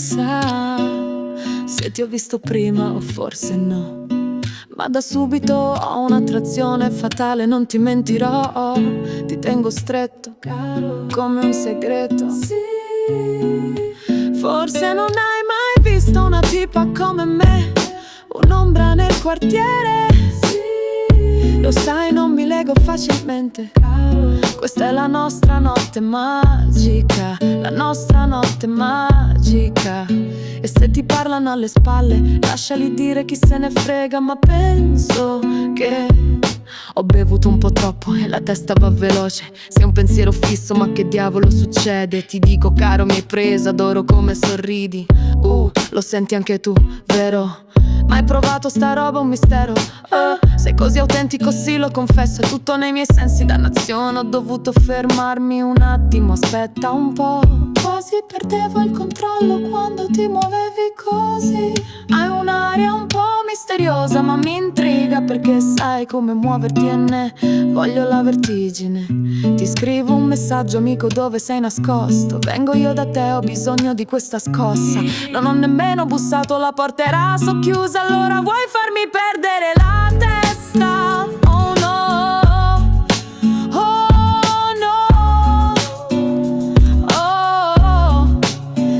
chissà se ti ho visto prima o forse no, ma da subito ho un'attrazione fatale, non ti mentirò. Ti tengo stretto, caro, come un segreto. Sì. Forse non hai mai visto una tipa come me, un'ombra nel quartiere. Sì. Lo sai, non mi lego facilmente, caro. Questa è la nostra notte magica, la nostra notte magica. E se ti parlano alle spalle, lasciali dire, chi se ne frega. Ma penso che ho bevuto un po' troppo e la testa va veloce. Sei un pensiero fisso, ma che diavolo succede? Ti dico, caro, mi hai preso, adoro come sorridi. Lo senti anche tu, vero? Ma hai provato sta roba, un mistero. Sei così autentico, sì, lo confesso, è tutto nei miei sensi, dannazione. Ho dovuto fermarmi un attimo, aspetta un po'. Quasi perdevo il controllo quando ti muovevi così. Hai un'aria un po' misteriosa, ma mi intriga, perché sai come muoverti e ne voglio la vertigine. Ti scrivo un messaggio, amico, dove sei nascosto? Vengo io da te, ho bisogno di questa scossa. Non ho nemmeno bussato, la porta era socchiusa. Allora vuoi farmi perdere la testa? Oh no, oh no, oh,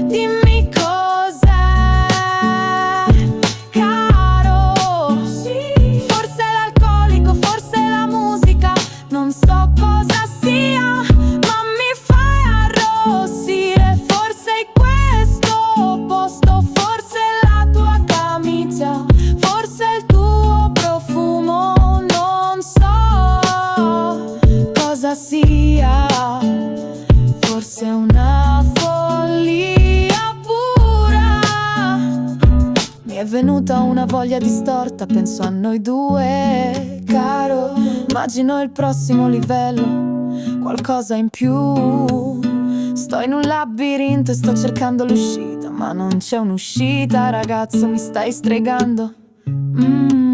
dimmi cos'è, caro. Forse l'alcolico, forse la musica, non so cosa sia, ma mi fai arrossire. Forse è questo posto, forse la tua camicia, forse il tuo profumo, non so cosa sia. Forse è una follia pura. Mi è venuta una voglia distorta, penso a noi due, caro. Immagino il prossimo livello, qualcosa in più. Sto in un labirinto e sto cercando l'uscita, ma non c'è un'uscita, ragazzo, mi stai stregando.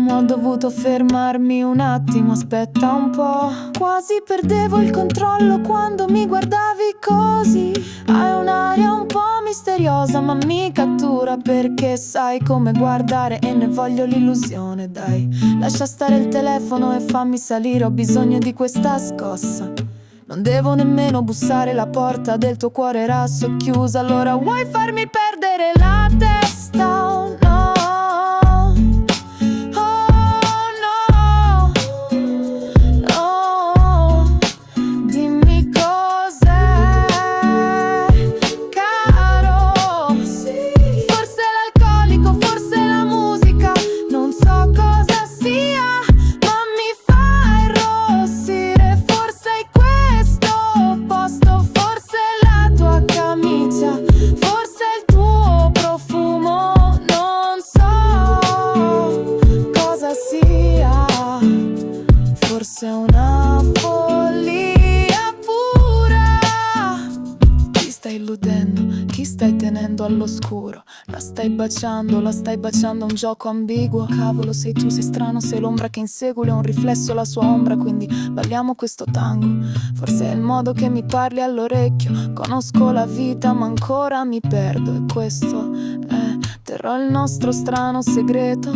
Ho dovuto fermarmi un attimo, aspetta un po'. Quasi perdevo il controllo quando mi guardavi così. Hai un'aria un po' misteriosa, ma mi cattura, perché sai come guardare e ne voglio l'illusione. Dai, lascia stare il telefono e fammi salire, ho bisogno di questa scossa. Non devo nemmeno bussare, la porta del tuo cuore era socchiusa. Allora vuoi farmi perdere la testa? Oh no, oh no, no. Dimmi cos'è, caro. Forse l'alcolico, forse la musica, non so cosa sia, ma mi fai arrossire. Forse è questo posto, forse la tua camicia, forse il tuo profumo, non so cosa sia. Forse è una follia pura. Chi stai illudendo? Chi stai tenendo all'oscuro? La stai baciando a un gioco ambiguo. Cavolo, sei tu, sei strano, sei l'ombra che insegue, è un riflesso la sua ombra, quindi balliamo questo tango. Forse è il modo che mi parli all'orecchio. Conosco la vita ma ancora mi perdo, e questo è, terrò il nostro strano segreto.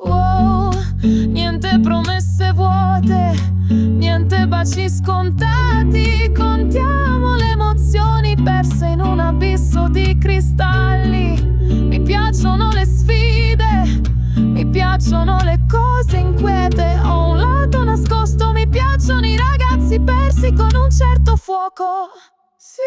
Wow, niente promesse vuote, niente baci scontati. Contiamo le emozioni perse in un abisso di cristalli. Mi piacciono le sfide, mi piacciono le cose inquiete. Ho un lato nascosto, mi piacciono i ragazzi persi con un certo fuoco. Sì.